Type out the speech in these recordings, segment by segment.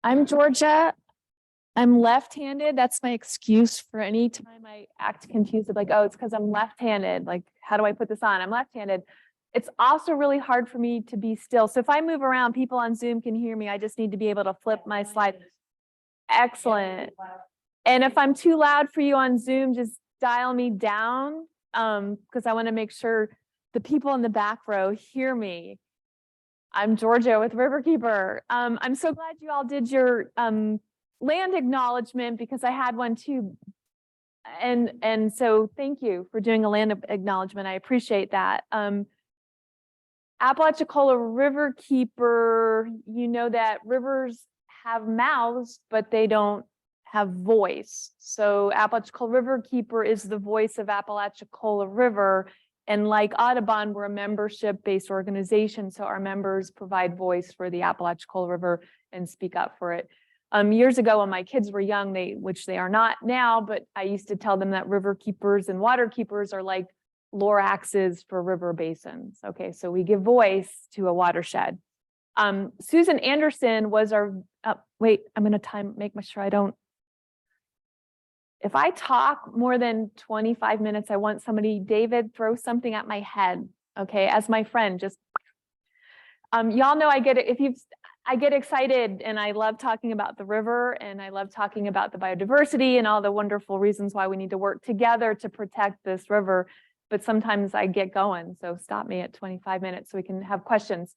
I'm Georgia. I'm left-handed. That's my excuse for any time I act confused. Like, oh, it's because I'm left-handed. Like, how do I put this on? I'm left-handed. It's also really hard for me to be still. So if I move around, people on Zoom can hear me. I just need to be able to flip my slide. Excellent. And if I'm too loud for you on Zoom, just dial me down because I want to make sure the people in the back row hear me. I'm Georgia with Riverkeeper. I'm so glad you all did your land acknowledgement because I had one too. And so thank you for doing a land acknowledgement. I appreciate that. Apalachicola Riverkeeper, you know that rivers have mouths, but they don't have voice. So Apalachicola Riverkeeper is the voice of Apalachicola River. And like Audubon, we're a membership-based organization, so our members provide voice for the Apalachicola River and speak up for it. Years ago, when my kids were young, which they are not now, but I used to tell them that river keepers and water keepers are like Loraxes for river basins. Okay, so we give voice to a watershed. Susan Anderson was our, wait, I'm gonna make sure I don't. If I talk more than 25 minutes, I want somebody, David, throw something at my head, okay, as my friend, just, y'all know I get it, I get excited and I love talking about the river and I love talking about the biodiversity and all the wonderful reasons why we need to work together to protect this river. But sometimes I get going, so stop me at 25 minutes so we can have questions.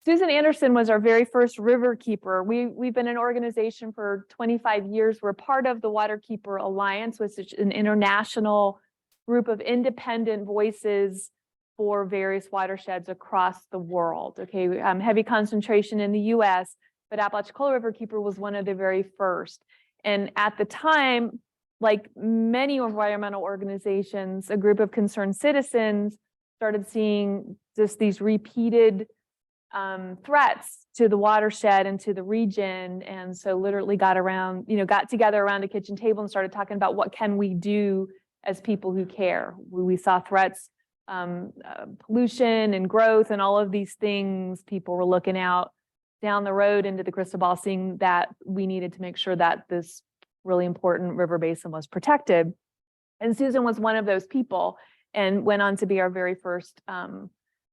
Susan Anderson was our very first river keeper. We've been an organization for 25 years. We're part of the Waterkeeper Alliance, which is an international group of independent voices for various watersheds across the world. Okay, heavy concentration in the US, but Apalachicola Riverkeeper was one of the very first. And at the time, like many environmental organizations, a group of concerned citizens started seeing just these repeated threats to the watershed and to the region. And so literally got together around a kitchen table and started talking about what can we do as people who care. We saw threats, pollution and growth and all of these things. People were looking out down the road into the crystal ball, seeing that we needed to make sure that this really important river basin was protected. And Susan was one of those people and went on to be our very first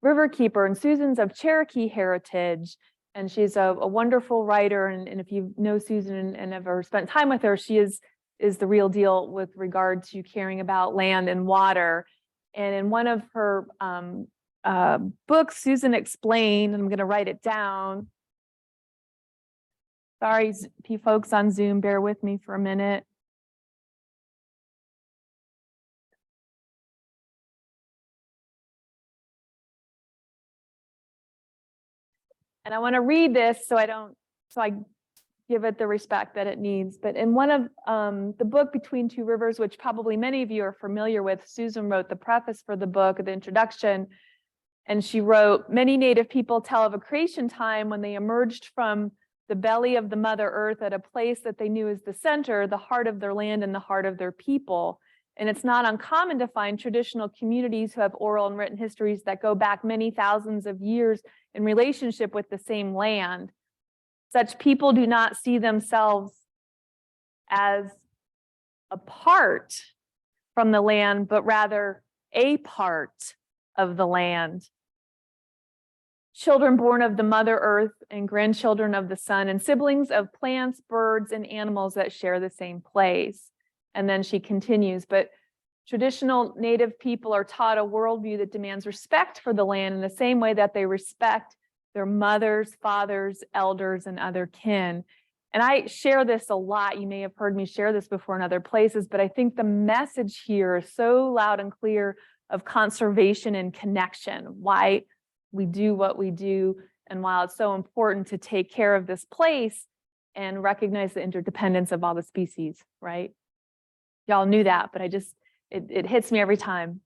Riverkeeper. And Susan's of Cherokee heritage, and she's a wonderful writer. And if you know Susan and ever spent time with her, she is the real deal with regard to caring about land and water. And in one of her books, Susan explained, and I'm going to write it down. Sorry, folks on Zoom, bear with me for a minute. And I want to read this so I give it the respect that it needs. But in one of the book Between Two Rivers, which probably many of you are familiar with, Susan wrote the preface for the book, the introduction. And she wrote, many Native people tell of a creation time when they emerged from the belly of the Mother Earth at a place that they knew as the center, the heart of their land and the heart of their people. And it's not uncommon to find traditional communities who have oral and written histories that go back many thousands of years in relationship with the same land. Such people do not see themselves as apart from the land, but rather a part of the land. Children born of the Mother Earth and grandchildren of the sun and siblings of plants, birds, and animals that share the same place. And then she continues, but traditional Native people are taught a worldview that demands respect for the land in the same way that they respect their mothers, fathers, elders, and other kin. And I share this a lot. You may have heard me share this before in other places, but I think the message here is so loud and clear of conservation and connection, why we do what we do, and while it's so important to take care of this place and recognize the interdependence of all the species, right? Y'all knew that, but it hits me every time.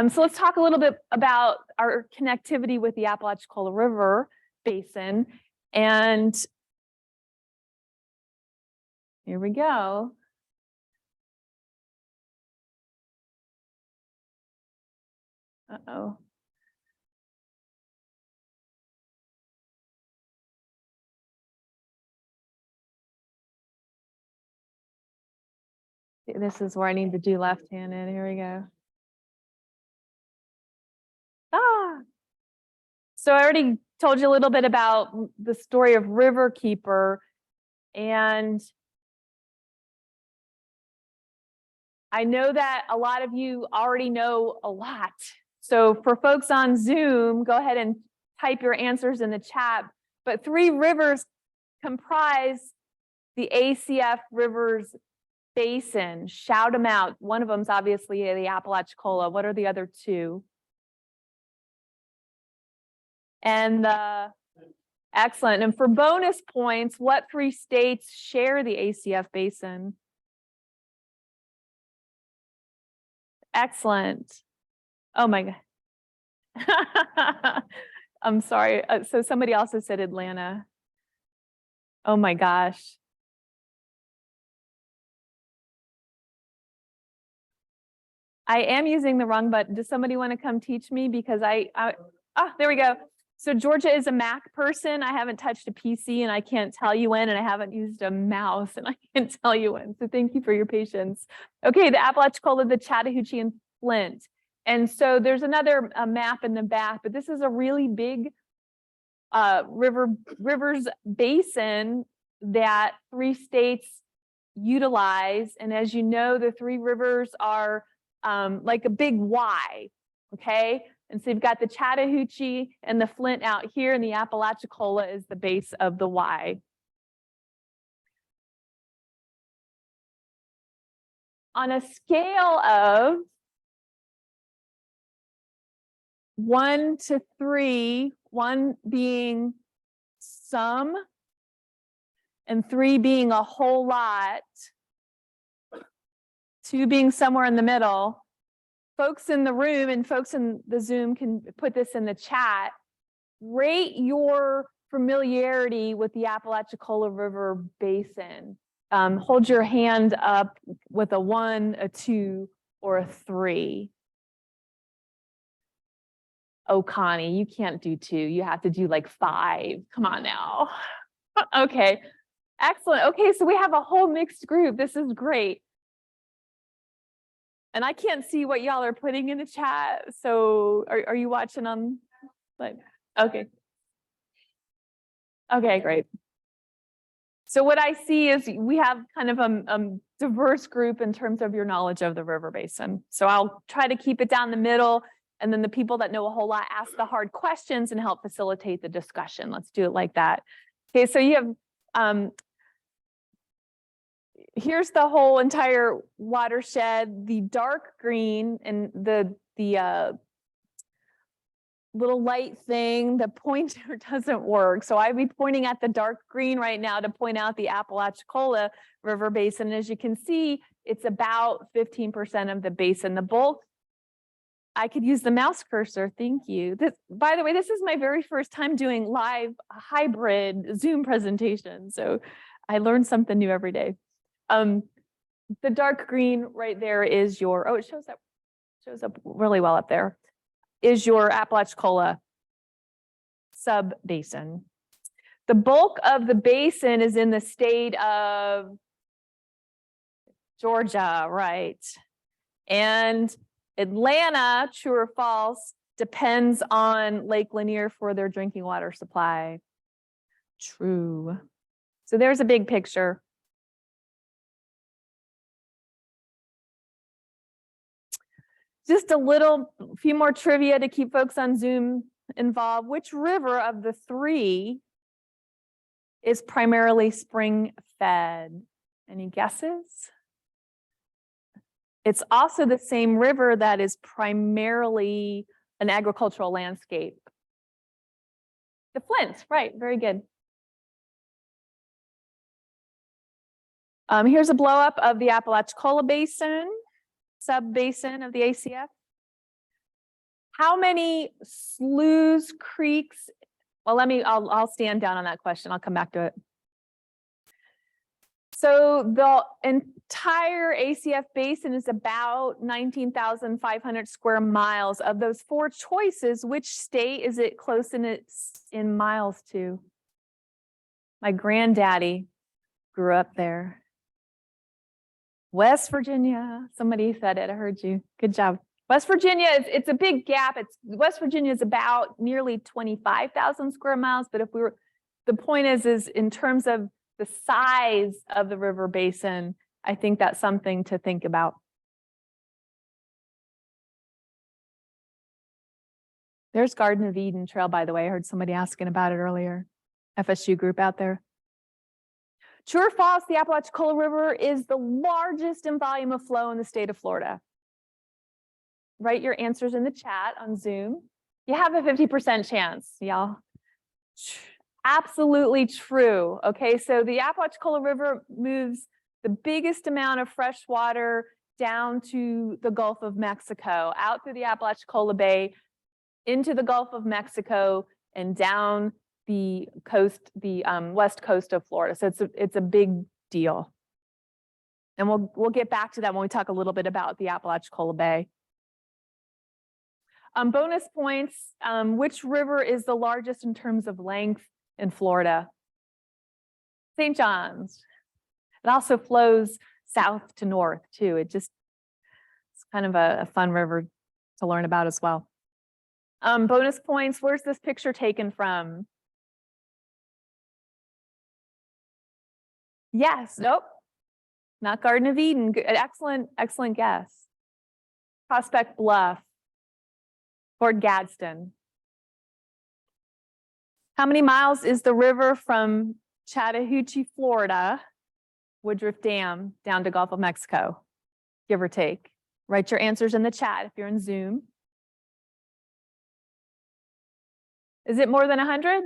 So let's talk a little bit about our connectivity with the Apalachicola River Basin. And here we go. Uh-oh. This is where I need to do left-handed. Here we go. Ah. So I already told you a little bit about the story of Riverkeeper, and I know that a lot of you already know a lot. So for folks on Zoom, go ahead and type your answers in the chat. But 3 rivers comprise the ACF Rivers Basin. Shout them out. One of them is obviously the Apalachicola. What are the other 2? And excellent. And for bonus points, what 3 states share the ACF Basin? Excellent. Oh my God. I'm sorry. So somebody also said Atlanta. Oh my gosh. I am using the wrong button. Does somebody want to come teach me? Because there we go. So Georgia is a Mac person. I haven't touched a PC and I can't tell you when, and I haven't used a mouse and I can't tell you when. So thank you for your patience. Okay, the Apalachicola, the Chattahoochee, and Flint. And so there's another map in the back, but this is a really big rivers basin that 3 states utilize. And as you know, the 3 rivers are like a big Y, okay? And so you've got the Chattahoochee and the Flint out here, and the Apalachicola is the base of the Y. On a scale of 1 to 3, 1 being some and 3 being a whole lot, 2 being somewhere in the middle, folks in the room and folks in the Zoom can put this in the chat. Rate your familiarity with the Apalachicola River Basin. Hold your hand up with a 1, a 2, or a 3. Oh, Connie, you can't do 2. You have to do like 5. Come on now. Okay, excellent. Okay, so we have a whole mixed group. This is great. And I can't see what y'all are putting in the chat. So are you watching on? Like, okay. Okay, great. So what I see is we have kind of a diverse group in terms of your knowledge of the river basin. So I'll try to keep it down the middle, and then the people that know a whole lot ask the hard questions and help facilitate the discussion. Let's do it like that. Okay, so you have here's the whole entire watershed. The dark green and the little light thing, the pointer doesn't work. So I'd be pointing at the dark green right now to point out the Apalachicola River Basin. As you can see, it's about 15% of the basin. The bulk, I could use the mouse cursor. Thank you. This, by the way, this is my very first time doing live hybrid Zoom presentation. So I learn something new every day. The dark green right there is your, oh, it shows up really well up there, is your Apalachicola sub-basin. The bulk of the basin is in the state of Georgia, right? And Atlanta, true or false, depends on Lake Lanier for their drinking water supply. True. So there's a big picture. Just a few more trivia to keep folks on Zoom involved. Which river of the 3 is primarily spring fed? Any guesses? It's also the same river that is primarily an agricultural landscape. The Flint, right, very good. Here's a blow up of the Apalachicola Basin, sub-basin of the ACF. How many sloughs, creeks? Well, I'll stand down on that question. I'll come back to it. So the entire ACF basin is about 19,500 square miles. Of those 4 choices, which state is it close in miles to? My granddaddy grew up there. West Virginia, somebody said it, I heard you. Good job. West Virginia, it's a big gap. West Virginia is about nearly 25,000 square miles, but the point is in terms of the size of the river basin, I think that's something to think about. There's Garden of Eden Trail, by the way. I heard somebody asking about it earlier. FSU group out there. True or false, the Apalachicola River is the largest in volume of flow in the state of Florida. Write your answers in the chat on Zoom. You have a 50% chance, y'all. Absolutely true. Okay, so the Apalachicola River moves the biggest amount of fresh water down to the Gulf of Mexico, out through the Apalachicola Bay, into the Gulf of Mexico, and down the coast, the west coast of Florida. So it's a big deal. And we'll get back to that when we talk a little bit about the Apalachicola Bay. Bonus points, which river is the largest in terms of length in Florida? St. John's. It also flows south to north too. It's kind of a fun river to learn about as well. Bonus points, where's this picture taken from? Yes, nope, not Garden of Eden. Good, excellent guess. Prospect Bluff, Fort Gadsden. How many miles is the river from Chattahoochee, Florida, Woodruff Dam, down to Gulf of Mexico, give or take? Write your answers in the chat if you're in Zoom. Is it more than 100?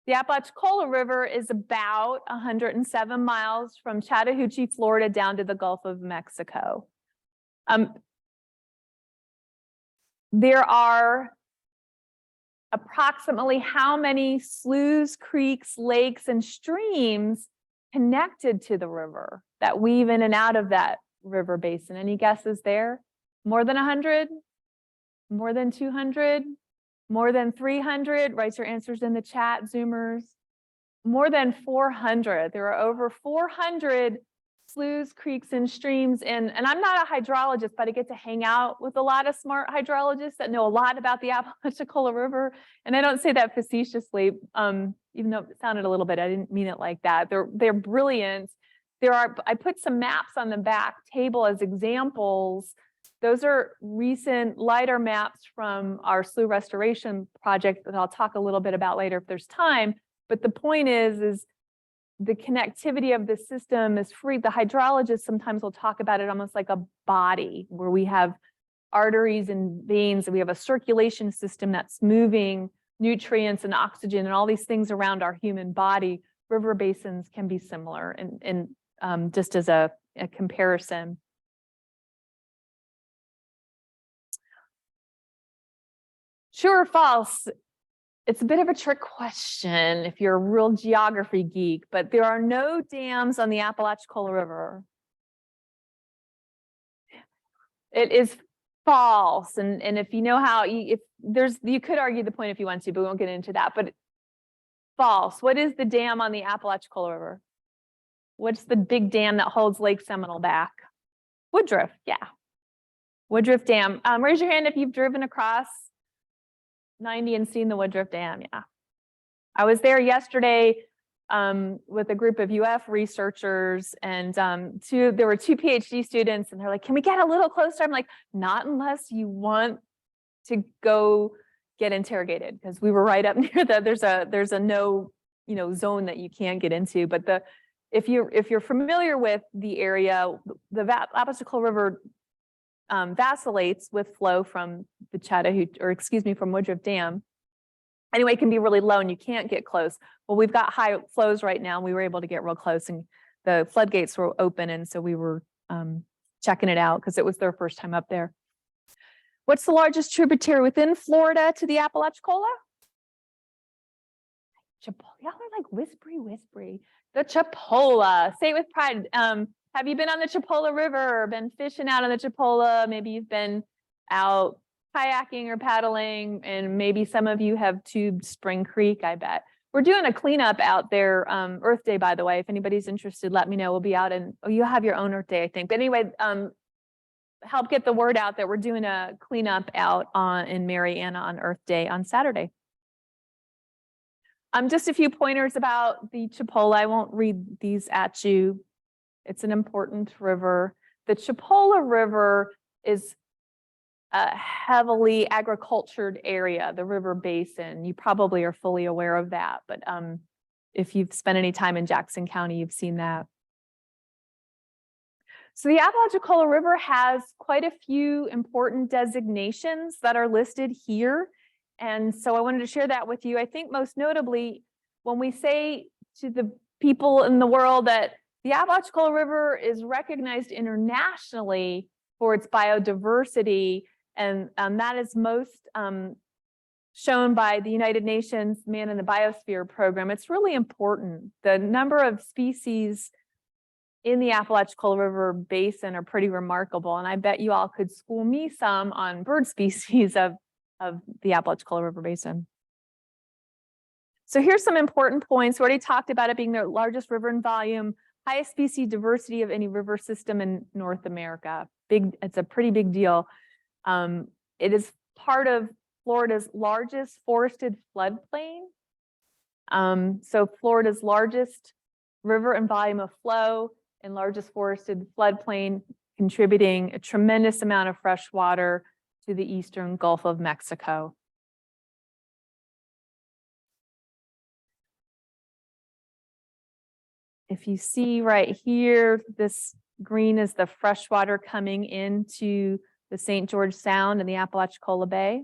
The Apalachicola River is about 107 miles from Chattahoochee, Florida, down to the Gulf of Mexico. There are approximately how many sloughs, creeks, lakes, and streams connected to the river that weave in and out of that river basin? Any guesses there? More than 100? More than 200? More than 300? Write your answers in the chat, Zoomers. More than 400. There are over 400 sloughs, creeks, and streams. And I'm not a hydrologist, but I get to hang out with a lot of smart hydrologists that know a lot about the Apalachicola River. And I don't say that facetiously, even though it sounded a little bit, I didn't mean it like that. They're brilliant. I put some maps on the back table as examples. Those are recent LiDAR maps from our slough restoration project that I'll talk a little bit about later if there's time. But the point is the connectivity of the system is free. The hydrologists sometimes will talk about it almost like a body where we have arteries and veins, and we have a circulation system that's moving nutrients and oxygen and all these things around our human body. River basins can be similar, and just as a comparison. True or false? It's a bit of a trick question if you're a real geography geek, but there are no dams on the Apalachicola River. It is false. And if you know how, you could argue the point if you want to, but we won't get into that. But false. What is the dam on the Apalachicola River? What's the big dam that holds Lake Seminole back? Woodruff, yeah. Woodruff Dam. Raise your hand if you've driven across 90 and seen the Woodruff Dam, yeah. I was there yesterday with a group of UF researchers, and there were 2 PhD students, and they're like, can we get a little closer? I'm like, not unless you want to go get interrogated, because we were right up near there's a no zone that you can't get into. But if you're familiar with the area, the Apalachicola River vacillates with flow from the from Woodruff Dam. Anyway, it can be really low and you can't get close. Well, we've got high flows right now, and we were able to get real close, and the floodgates were open, and so we were checking it out because it was their first time up there. What's the largest tributary within Florida to the Apalachicola? Y'all are like whispery. The Chipola. Say it with pride. Have you been on the Chipola River or been fishing out on the Chipola? Maybe you've been out kayaking or paddling, and maybe some of you have tubed Spring Creek, I bet. We're doing a cleanup out there, Earth Day, by the way. If anybody's interested, let me know. We'll be out and you have your own Earth Day, I think. But anyway, help get the word out that we're doing a cleanup out in Marianna on Earth Day on Saturday. Just a few pointers about the Chipola. I won't read these at you. It's an important river. The Chipola River is a heavily agricultured area, the river basin. You probably are fully aware of that, but if you've spent any time in Jackson County, you've seen that. So the Apalachicola River has quite a few important designations that are listed here. And so I wanted to share that with you. I think most notably, when we say to the people in the world that the Apalachicola River is recognized internationally for its biodiversity, and that is most shown by the United Nations Man in the Biosphere program. It's really important. The number of species in the Apalachicola River basin are pretty remarkable, and I bet you all could school me some on bird species of the Apalachicola River basin. So here's some important points. We already talked about it being the largest river in volume, highest species diversity of any river system in North America. It's a pretty big deal. It is part of Florida's largest forested floodplain. So Florida's largest river and volume of flow and largest forested floodplain, contributing a tremendous amount of fresh water to the eastern Gulf of Mexico. If you see right here, this green is the fresh water coming into the St. George Sound and the Apalachicola Bay.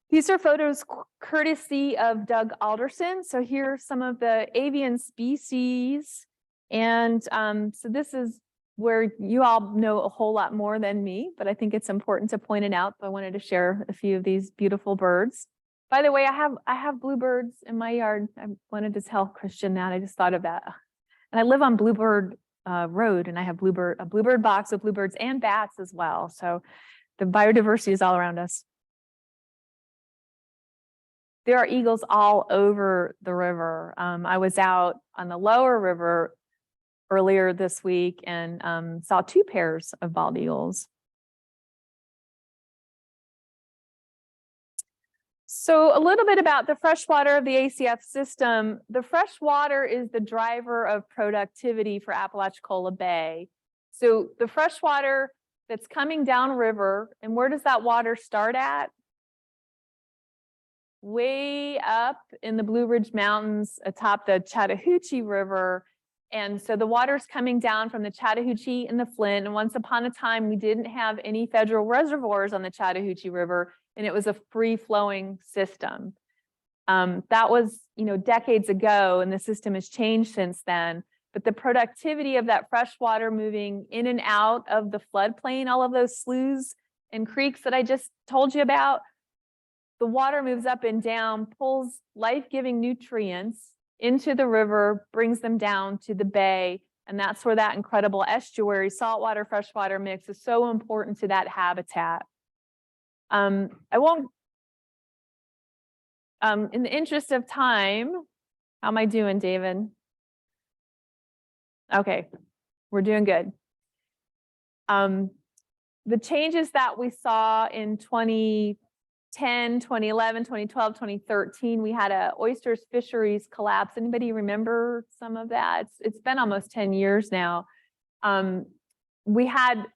These are photos courtesy of Doug Alderson. So here are some of the avian species. And so this is where you all know a whole lot more than me, but I think it's important to point it out. So I wanted to share a few of these beautiful birds. By the way, I have bluebirds in my yard. I wanted to tell Christian that. I just thought of that. And I live on Bluebird Road, and I have a bluebird box with bluebirds and bats as well. So the biodiversity is all around us. There are eagles all over the river. I was out on the lower river earlier this week and saw 2 pairs of bald eagles. So a little bit about the freshwater of the ACF system. The freshwater is the driver of productivity for Apalachicola Bay. So the freshwater that's coming downriver, and where does that water start at? Way up in the Blue Ridge Mountains atop the Chattahoochee River. And so the water's coming down from the Chattahoochee and the Flint. And once upon a time, we didn't have any federal reservoirs on the Chattahoochee River, and it was a free-flowing system. That was, decades ago, and the system has changed since then. But the productivity of that fresh water moving in and out of the floodplain, all of those sloughs and creeks that I just told you about, the water moves up and down, pulls life-giving nutrients into the river, brings them down to the bay, and that's where that incredible estuary, saltwater, freshwater mix is so important to that habitat. I won't, in the interest of time, how am I doing, David? Okay, we're doing good. The changes that we saw in 2010, 2011, 2012, 2013, we had a oysters fisheries collapse. Anybody remember some of that? It's been almost 10 years now. We had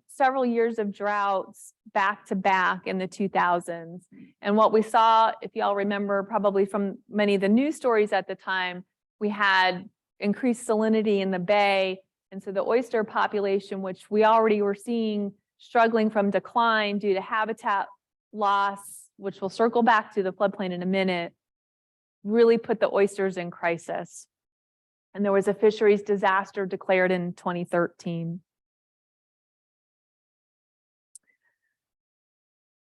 several years of droughts back to back in the 2000s. And what we saw, if y'all remember, probably from many of the news stories at the time, we had increased salinity in the bay. And so the oyster population, which we already were seeing struggling from decline due to habitat loss, which we'll circle back to the floodplain in a minute, really put the oysters in crisis. And there was a fisheries disaster declared in 2013.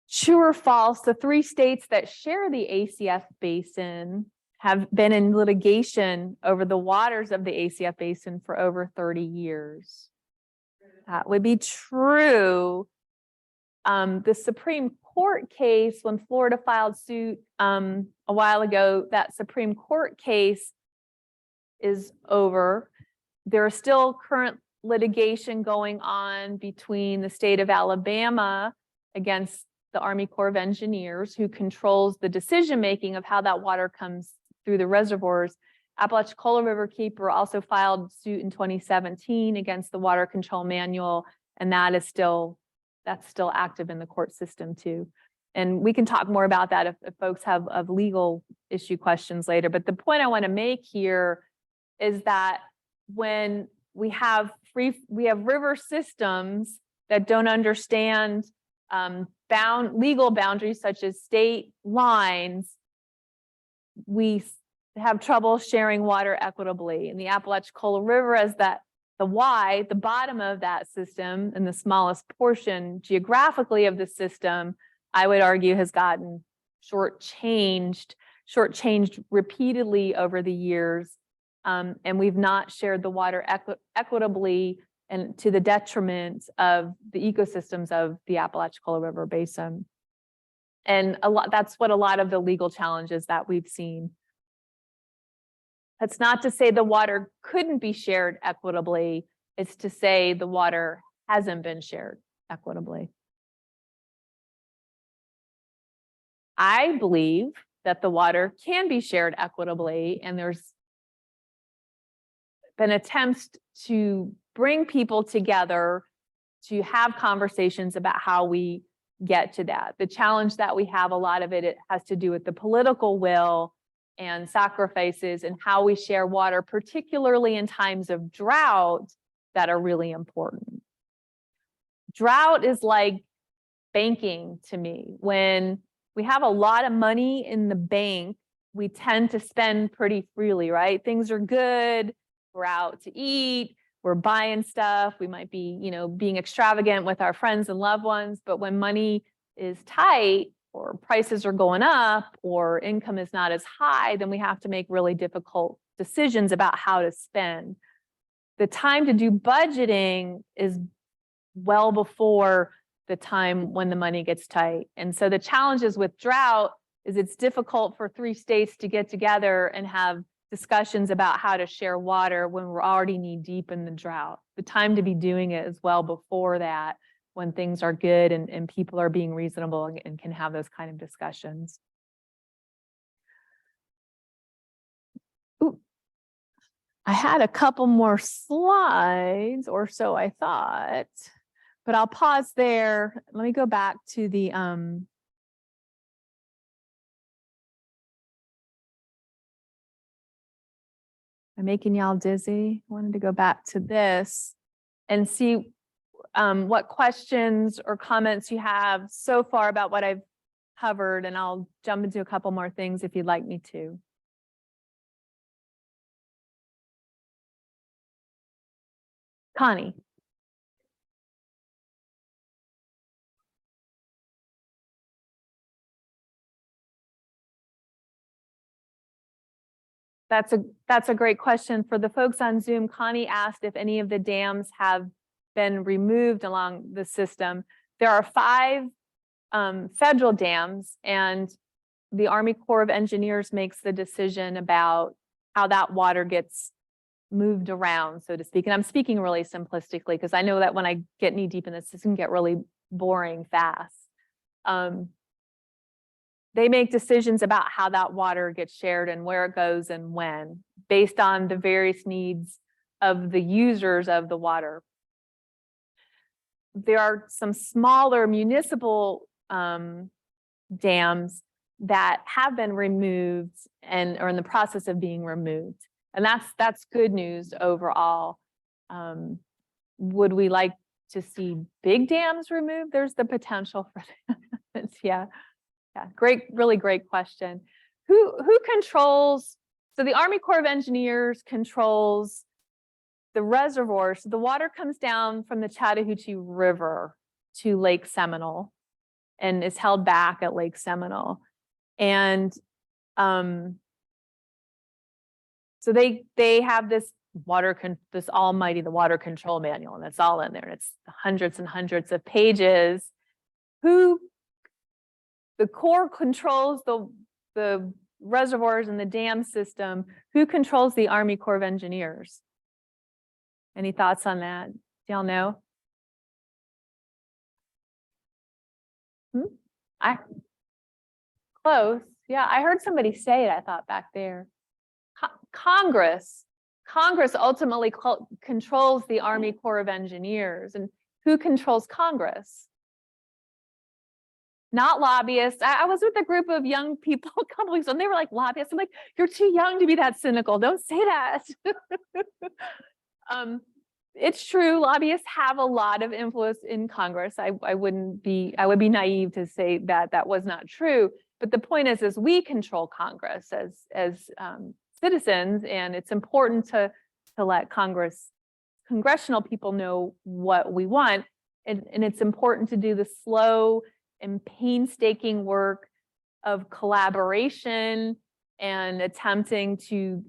True or false, the 3 states that share the ACF basin have been in litigation over the waters of the ACF basin for over 30 years. That would be true. The Supreme court case, when Florida filed suit a while ago, that Supreme Court case is over. There is still current litigation going on between the state of Alabama against the Army Corps of Engineers, who controls the decision-making of how that water comes through the reservoirs. Apalachicola Riverkeeper also filed suit in 2017 against the Water Control Manual, and that's still active in the court system too. And we can talk more about that if folks have legal issue questions later. But the point I want to make here is that when we have river systems that don't understand legal boundaries such as state lines, we have trouble sharing water equitably. And the Apalachicola River, as the bottom of that system and the smallest portion geographically of the system, I would argue has gotten shortchanged repeatedly over the years. And we've not shared the water equitably and to the detriment of the ecosystems of the Apalachicola River Basin. And that's what a lot of the legal challenges that we've seen. That's not to say the water couldn't be shared equitably. It's to say the water hasn't been shared equitably. I believe that the water can be shared equitably, and there's been attempts to bring people together to have conversations about how we get to that. The challenge that we have, a lot of it has to do with the political will and sacrifices and how we share water, particularly in times of drought, that are really important. Drought is like banking to me. When we have a lot of money in the bank, we tend to spend pretty freely, right? Things are good, we're out to eat, we're buying stuff, we might be, being extravagant with our friends and loved ones, but when money is tight, or prices are going up, or income is not as high, then we have to make really difficult decisions about how to spend. The time to do budgeting is well before the time when the money gets tight. And so the challenges with drought is it's difficult for 3 states to get together and have discussions about how to share water when we're already knee deep in the drought. The time to be doing it is well before that, when things are good and people are being reasonable and can have those kind of discussions. Ooh, I had a couple more slides, or so I thought, but I'll pause there. Let me go back to the am I making y'all dizzy? I wanted to go back to this and see what questions or comments you have so far about what I've covered, and I'll jump into a couple more things if you'd like me to. Connie. That's a great question. For the folks on Zoom, Connie asked if any of the dams have been removed along the system. There are 5 federal dams, and the Army Corps of Engineers makes the decision about how that water gets moved around, so to speak. And I'm speaking really simplistically because I know that when I get knee deep in this, it can get really boring fast. They make decisions about how that water gets shared and where it goes and when, based on the various needs of the users of the water. There are some smaller municipal dams that have been removed and are in the process of being removed. And that's good news overall. Would we like to see big dams removed? There's the potential for that. Yeah, really great question. Who controls? So the Army Corps of Engineers controls the reservoir. So the water comes down from the Chattahoochee River to Lake Seminole and is held back at Lake Seminole. And so they have this the Water Control Manual, and it's all in there. It's hundreds and hundreds of pages. Who the Corps controls the reservoirs and the dam system. Who controls the Army Corps of Engineers? Any thoughts on that? Do y'all know? Close. Yeah, I heard somebody say it, I thought, back there. Congress. Congress ultimately controls the Army Corps of Engineers. And who controls Congress? Not lobbyists. I was with a group of young people a couple weeks ago, and they were like, lobbyists. I'm like, you're too young to be that cynical. Don't say that. It's true. Lobbyists have a lot of influence in Congress. I would be naive to say that that was not true. But the point is we control Congress as citizens, and it's important to let congressional people know what we want. And it's important to do the slow and painstaking work of collaboration and attempting to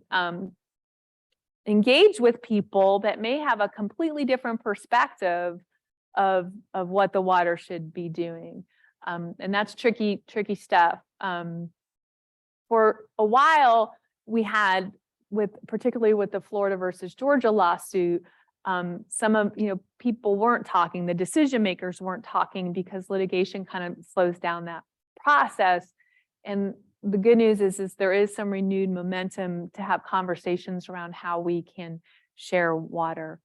engage with people that may have a completely different perspective of what the water should be doing. And that's tricky stuff. For a while, we had, particularly with the Florida versus Georgia lawsuit, some of, people weren't talking, the decision makers weren't talking because litigation kind of slows down that process. And the good news is there is some renewed momentum to have conversations around how we can share water.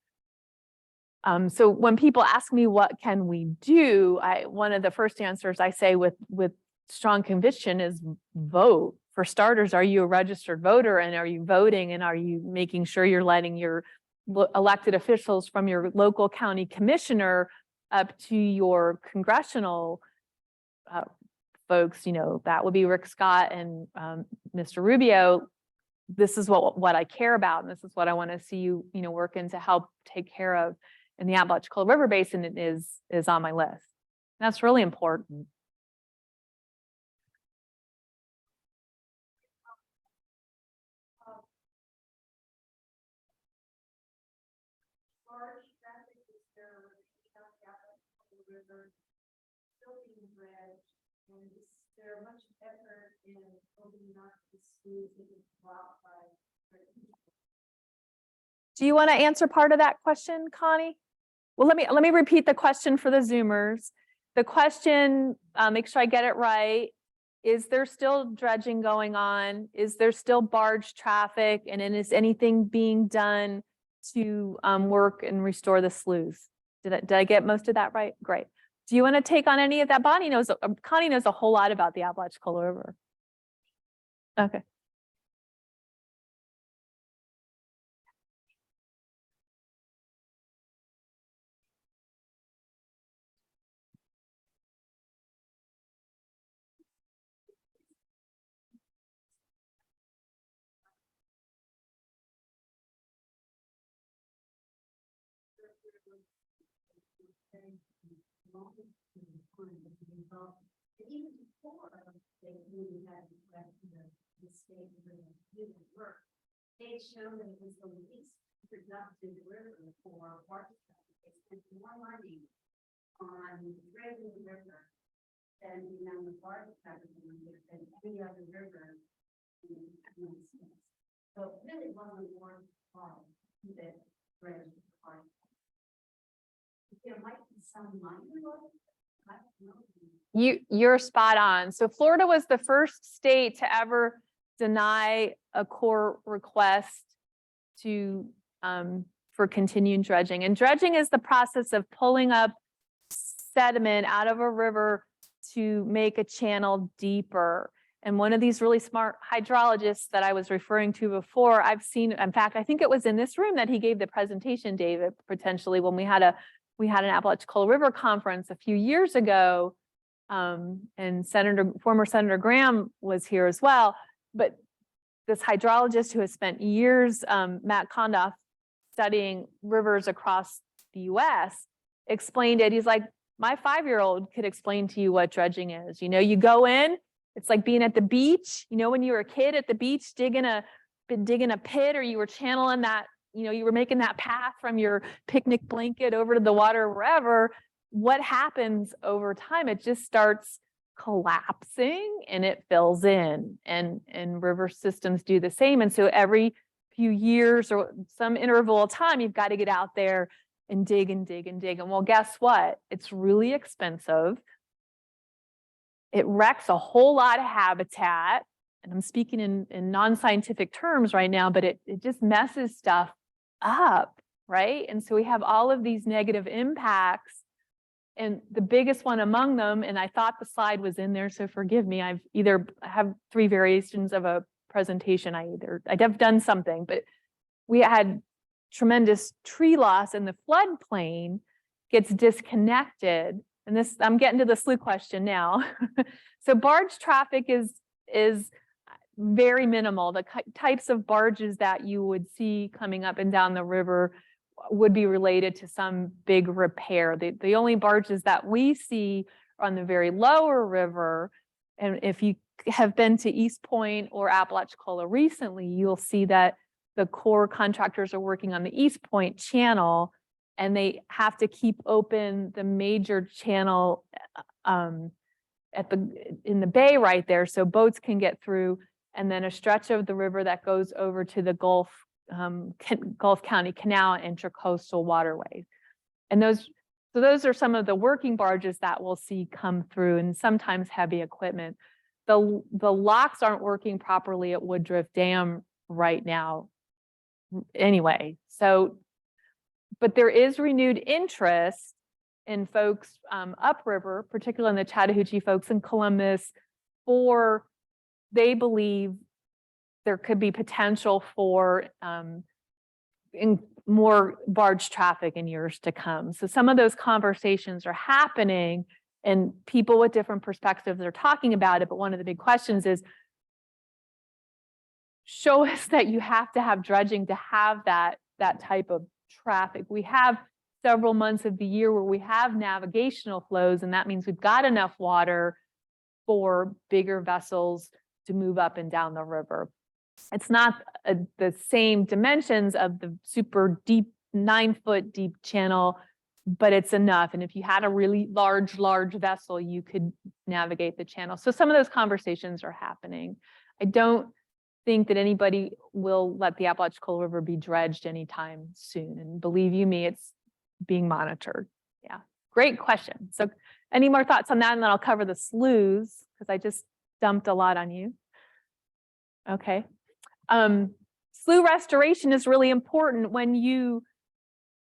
So when people ask me what can we do, one of the first answers I say with strong conviction is vote. For starters, are you a registered voter, and are you voting, and are you making sure you're letting your elected officials from your local county commissioner up to your congressional folks, that would be Rick Scott and Mr. Rubio. This is what I care about, and this is what I want to see you, working to help take care of in the Apalachicola River Basin. It is on my list. That's really important. And there much effort in opening up the schools that can go outside. Do you want to answer part of that question, Connie? Well, let me repeat the question for the Zoomers. The question, make sure I get it right. Is there still dredging going on? Is there still barge traffic? And then is anything being done to work and restore the sloughs? Did I get most of that right? Great. Do you want to take on any of that? Connie knows a whole lot about the Apalachicola River. Okay. And even before they really had the state didn't work, they showed that it was the least productive river for water traffic. They spent more money on dredging the river than the water traffic than any other river in the United States. So it really wasn't more problem that dredged the water. There might be some minor. You're spot on. So Florida was the first state to ever deny a Corps request to for continuing dredging. And dredging is the process of pulling up sediment out of a river to make a channel deeper. And one of these really smart hydrologists that I was referring to before, I've seen, in fact, I think it was in this room that he gave the presentation, David, potentially, when we had an Apalachicola River conference a few years ago, and former Senator Graham was here as well. But this hydrologist who has spent years, Matt Kondoff, studying rivers across the U.S., explained it. He's like, my 5-year-old could explain to you what dredging is. You go in, it's like being at the beach. When you were a kid at the beach, digging a pit, or you were channeling that. You were making that path from your picnic blanket over to the water, wherever. What happens over time? It just starts collapsing and it fills in, and river systems do the same. And so every few years or some interval of time, you've got to get out there and dig and dig and dig. And well, guess what? It's really expensive. It wrecks a whole lot of habitat. And I'm speaking in non-scientific terms right now, but it just messes stuff up, right? And so we have all of these negative impacts. And the biggest one among them, and I thought the slide was in there, so forgive me, I have 3 variations of a presentation. I've done something, but we had tremendous tree loss, and the floodplain gets disconnected. And this, I'm getting to the slough question now. So barge traffic is very minimal. The types of barges that you would see coming up and down the river would be related to some big repair. The only barges that we see are on the very lower river. And if you have been to East Point or Apalachicola recently, you'll see that the Corps contractors are working on the East Point channel, and they have to keep open the major channel in the bay right there, so boats can get through, and then a stretch of the river that goes over to the Gulf County Canal and Intracoastal waterways. And those are some of the working barges that we'll see come through, and sometimes heavy equipment. The locks aren't working properly at Woodruff Dam right now anyway. So, but there is renewed interest in folks upriver, particularly in the Chattahoochee folks in Columbus, for they believe there could be potential for more barge traffic in years to come. So some of those conversations are happening, and people with different perspectives are talking about it. But one of the big questions is, show us that you have to have dredging to have that type of traffic. We have several months of the year where we have navigational flows, and that means we've got enough water for bigger vessels to move up and down the river. It's not the same dimensions of the super deep 9-foot deep channel, but it's enough. And if you had a really large vessel, you could navigate the channel. So some of those conversations are happening. I don't think that anybody will let the Apalachicola River be dredged anytime soon. And believe you me, it's being monitored. Yeah, great question. So any more thoughts on that? And then I'll cover the sloughs, because I just dumped a lot on you. Okay. Slough restoration is really important. When you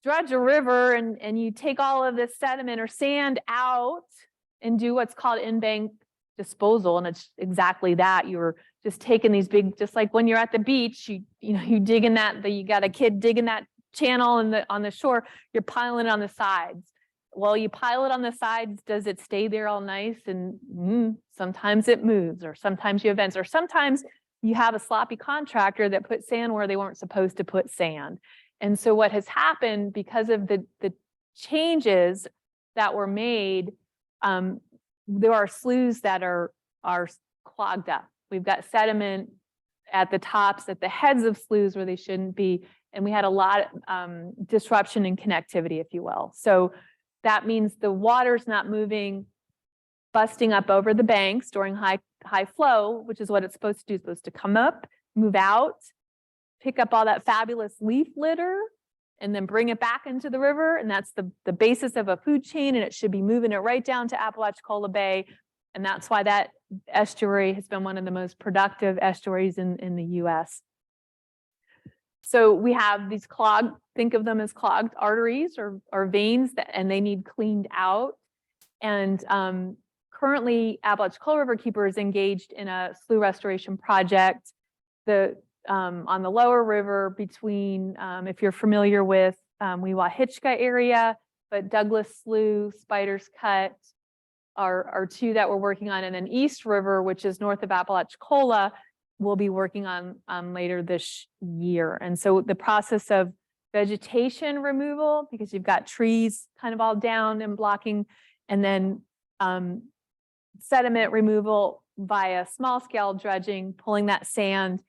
dredge a river and you take all of this sediment or sand out and do what's called in-bank disposal, and it's exactly that. You're just taking these big, just like when you're at the beach, you dig in you got a kid digging that channel on the shore, you're piling it on the sides. Well, you pile it on the sides, does it stay there all nice? And sometimes it moves, or sometimes you have vents, or sometimes you have a sloppy contractor that put sand where they weren't supposed to put sand. And so what has happened, because of the changes that were made, there are sloughs that are clogged up. We've got sediment at the tops, at the heads of sloughs where they shouldn't be. And we had a lot of disruption in connectivity, if you will. So that means the water's not moving, busting up over the banks during high flow, which is what it's supposed to do. It's supposed to come up, move out, pick up all that fabulous leaf litter, and then bring it back into the river. And that's the basis of a food chain, and it should be moving it right down to Apalachicola Bay. And that's why that estuary has been one of the most productive estuaries in the US. So we have these clogged, think of them as clogged arteries or veins, and they need cleaned out. And currently, Apalachicola Riverkeeper is engaged in a slough restoration project on the lower river between, if you're familiar with Weewahitchka area, but Douglas Slough, Spider's Cut are 2 that we're working on. And then East River, which is north of Apalachicola, we'll be working on later this year. And so the process of vegetation removal, because you've got trees kind of all down and blocking, and then sediment removal via small scale dredging, pulling that sand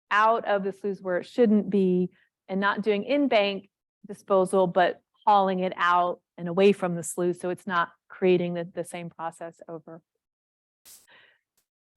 out of the sloughs where it shouldn't be, and not doing in-bank disposal, but hauling it out and away from the slough, so it's not creating the same process over.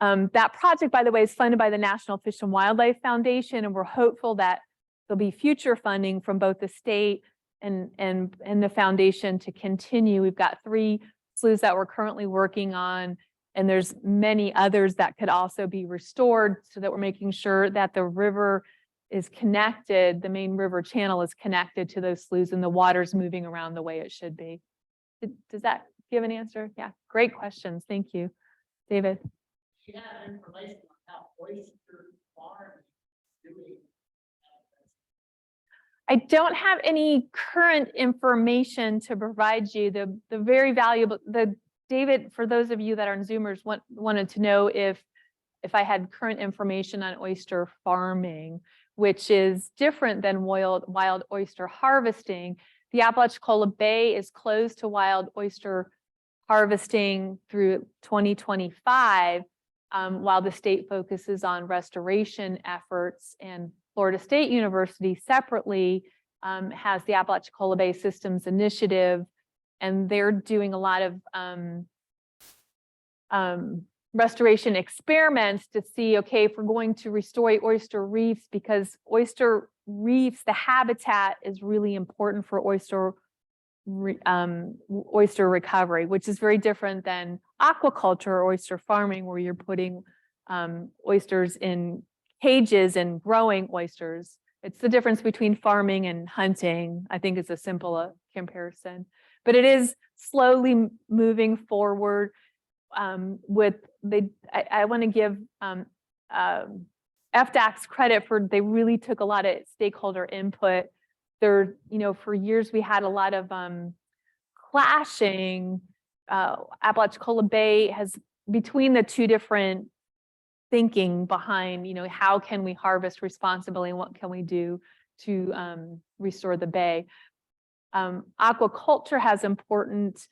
That project, by the way, is funded by the National Fish and Wildlife Foundation, and we're hopeful that there'll be future funding from both the state and the foundation to continue. We've got 3 sloughs that we're currently working on, and there's many others that could also be restored, so that we're making sure that the river is connected, the main river channel is connected to those sloughs, and the water's moving around the way it should be. Does that give an answer? Yeah, great questions. Thank you, David. You have information on how oyster farming is doing. I don't have any current information to provide you. The very valuable, David, for those of you that are in Zoomers, wanted to know if I had current information on oyster farming, which is different than wild oyster harvesting. The Apalachicola Bay is closed to wild oyster harvesting through 2025, while the state focuses on restoration efforts, and Florida State University separately has the Apalachicola Bay Systems Initiative, and they're doing a lot of restoration experiments to see, okay, if we're going to restore oyster reefs, because oyster reefs, the habitat is really important for oyster recovery, which is very different than aquaculture or oyster farming, where you're putting oysters in cages and growing oysters. It's the difference between farming and hunting. I think it's a simple comparison, but it is slowly moving forward. I want to give FDAC's credit for, they really took a lot of stakeholder input. There, for years we had a lot of clashing. Apalachicola Bay has, between the 2 different thinking behind, how can we harvest responsibly and what can we do to restore the bay. Aquaculture has important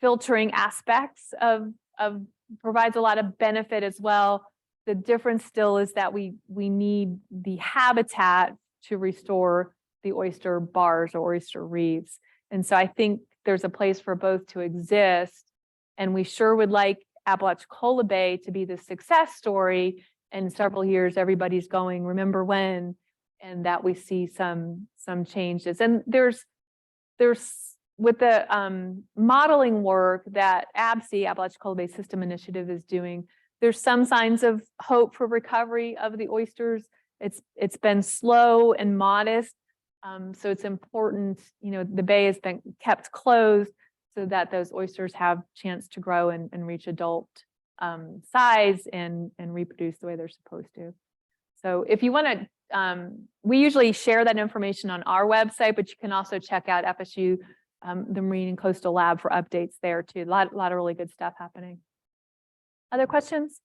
filtering aspects of provides a lot of benefit as well. The difference still is that we need the habitat to restore the oyster bars or oyster reefs. And so I think there's a place for both to exist, and we sure would like Apalachicola Bay to be the success story. In several years, everybody's going, remember when, and that we see some changes. And there's with the modeling work that ABSI, Apalachicola Bay System Initiative, is doing, there's some signs of hope for recovery of the oysters. It's been slow and modest, so it's important. The bay has been kept closed so that those oysters have chance to grow and reach adult size and reproduce the way they're supposed to. So if you want to, we usually share that information on our website, but you can also check out FSU, the Marine and Coastal Lab, for updates there too. A lot of really good stuff happening. Other questions?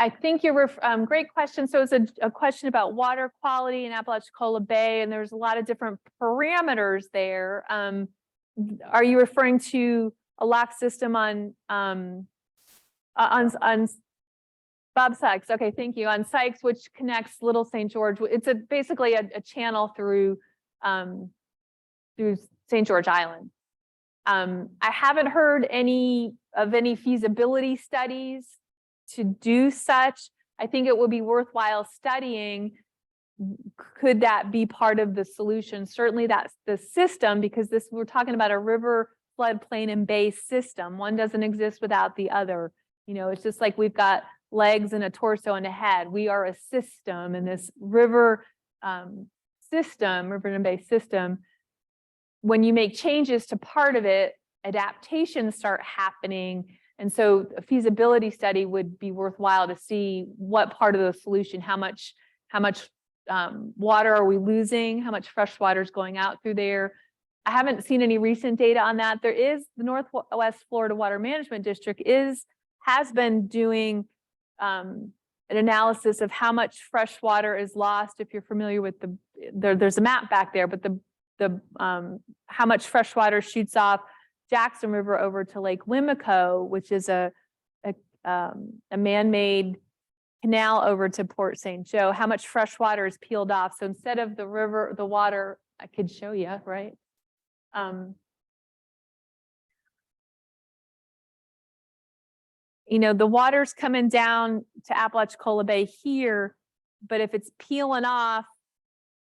I think you're, great question. So it's a question about water quality in Apalachicola Bay, and there's a lot of different parameters there. Are you referring to a lock system on Bob Sykes? Okay, thank you. On Sykes, which connects Little St. George. It's basically a channel through St. George Island. I haven't heard any feasibility studies to do such. I think it would be worthwhile studying, could that be part of the solution? Certainly that's the system, because we're talking about a river, floodplain, and bay system. One doesn't exist without the other. It's just like we've got legs and a torso and a head. We are a system, and this river and bay system, when you make changes to part of it, adaptations start happening. And so a feasibility study would be worthwhile to see what part of the solution, how much water are we losing, how much fresh water is going out through there. I haven't seen any recent data on that. There is the Northwest Florida Water Management District has been doing an analysis of how much fresh water is lost. If you're familiar with there's a map back there, but how much fresh water shoots off Jackson River over to Lake Wimico, which is a man-made canal over to Port St. Joe, how much fresh water is peeled off. So instead of the river, the water, I could show you, right? You know, the water's coming down to Apalachicola Bay here, but if it's peeling off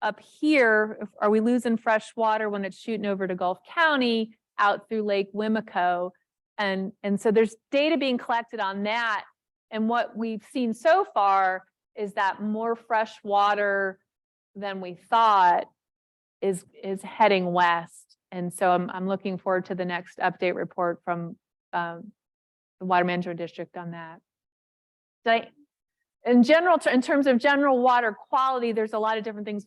up here, are we losing fresh water when it's shooting over to Gulf County out through Lake Wimico? And so there's data being collected on that. And what we've seen so far is that more fresh water than we thought is heading west. And so I'm looking forward to the next update report from the Water Management District on that. In general, in terms of general water quality, there's a lot of different things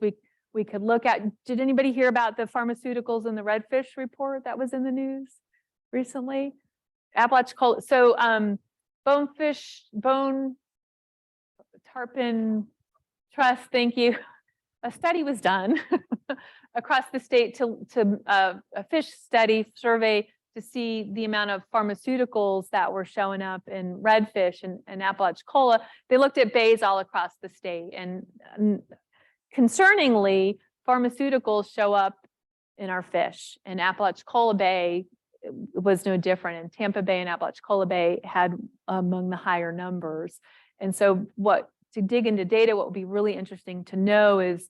we could look at. Did anybody hear about the pharmaceuticals in the redfish report that was in the news recently? Apalachicola, so bonefish, tarpon trust, thank you. A study was done across the state to a fish study survey to see the amount of pharmaceuticals that were showing up in redfish and Apalachicola. They looked at bays all across the state, and concerningly, pharmaceuticals show up in our fish. And Apalachicola Bay was no different, and Tampa Bay and Apalachicola Bay had among the higher numbers. And so to dig into data, what would be really interesting to know is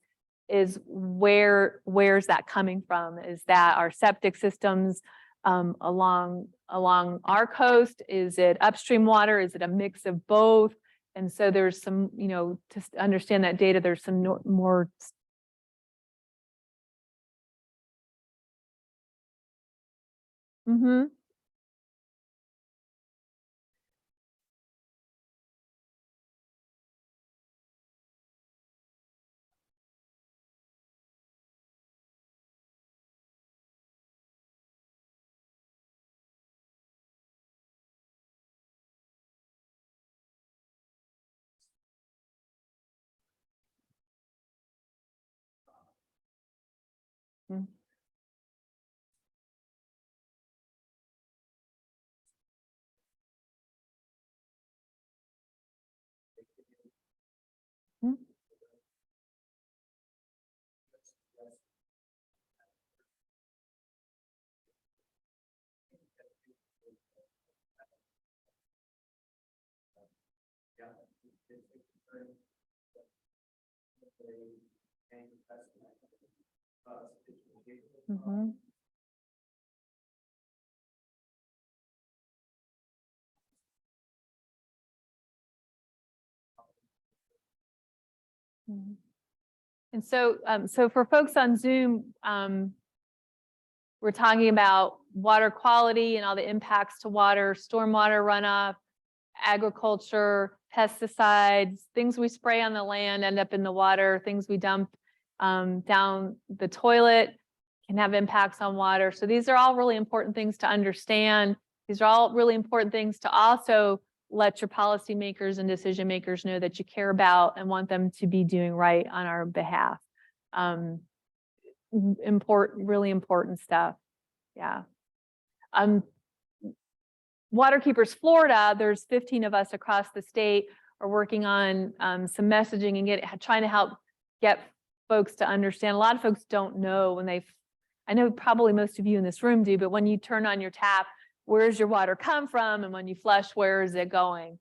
where's that coming from? Is that our septic systems along our coast? Is it upstream water? Is it a mix of both? And so there's some, you know, to understand that data, there's some more. Mm-hmm. Mm-hmm. Mm-hmm. And so, so for folks on Zoom, we're talking about water quality and all the impacts to water, stormwater runoff, agriculture, pesticides, things we spray on the land end up in the water, things we dump down the toilet can have impacts on water. So these are all really important things to understand. These are all really important things to also let your policymakers and decision makers know that you care about and want them to be doing right on our behalf. Really important stuff. Yeah. Waterkeepers Florida, there's 15 of us across the state, are working on some messaging and trying to help get folks to understand. A lot of folks don't know when I know probably most of you in this room do, but when you turn on your tap, where's your water come from? And when you flush, where is it going?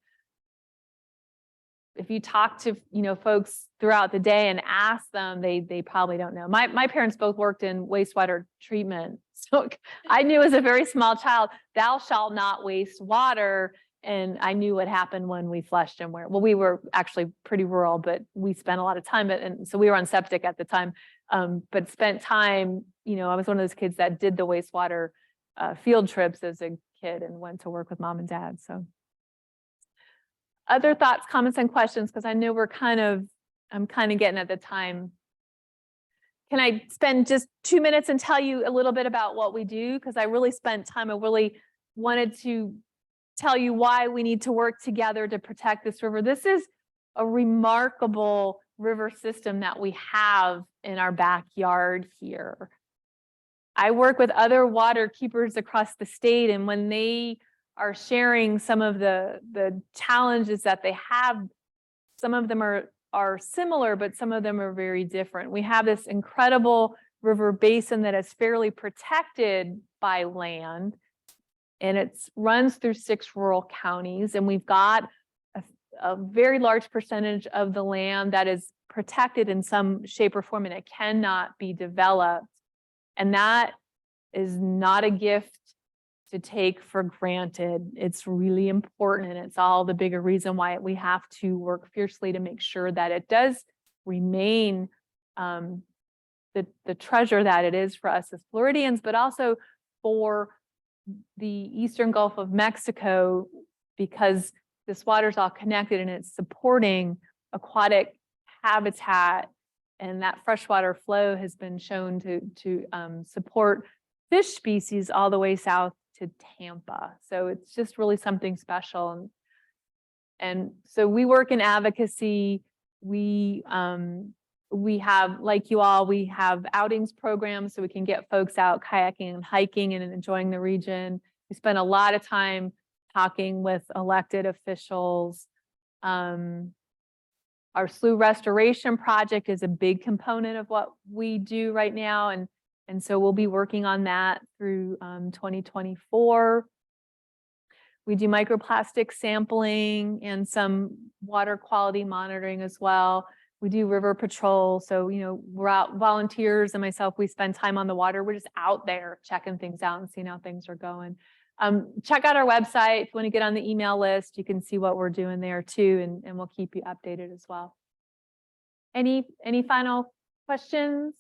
If you talk to, you know, folks throughout the day and ask them, they probably don't know. My parents both worked in wastewater treatment. So I knew as a very small child, thou shalt not waste water. And I knew what happened when we flushed and where. Well, we were actually pretty rural, but we spent a lot of time, and so we were on septic at the time, but spent time, you know, I was one of those kids that did the wastewater field trips as a kid and went to work with mom and dad. So other thoughts, comments, and questions, because I know I'm kind of getting at the time. Can I spend just 2 minutes and tell you a little bit about what we do? Because I really spent time, I really wanted to tell you why we need to work together to protect this river. This is a remarkable river system that we have in our backyard here. I work with other water keepers across the state, and when they are sharing some of the challenges that they have, some of them are similar, but some of them are very different. We have this incredible river basin that is fairly protected by land, and it runs through 6 rural counties, and we've got a very large percentage of the land that is protected in some shape or form, and it cannot be developed. And that is not a gift to take for granted. It's really important, and it's all the bigger reason why we have to work fiercely to make sure that it does remain the treasure that it is for us as Floridians, but also for the Eastern Gulf of Mexico, because this water is all connected and it's supporting aquatic habitat, and that freshwater flow has been shown to support fish species all the way south to Tampa. So it's just really something special. And so we work in advocacy. We have, like you all, we have outings programs so we can get folks out kayaking and hiking and enjoying the region. We spend a lot of time talking with elected officials. Our slough restoration project is a big component of what we do right now. And so we'll be working on that through 2024. We do microplastic sampling and some water quality monitoring as well. We do river patrol. So, you know, we're out, volunteers and myself, we spend time on the water. We're just out there checking things out and seeing how things are going. Check out our website. If you want to get on the email list, you can see what we're doing there too, and we'll keep you updated as well. Any final questions?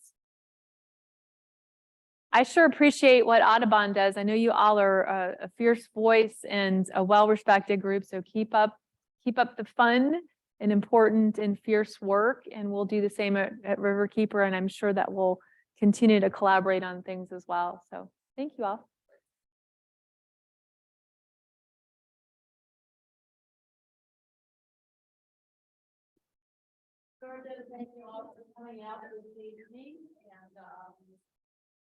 I sure appreciate what Audubon does. I know you all are a fierce voice and a well-respected group, so keep up the fun and important and fierce work, and we'll do the same at Riverkeeper, and I'm sure that we'll continue to collaborate on things as well. So thank you all. Georgia, thank you all for coming out this evening, and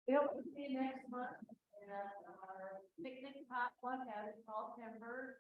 we hope to see you next month at our picnic potluck out in September.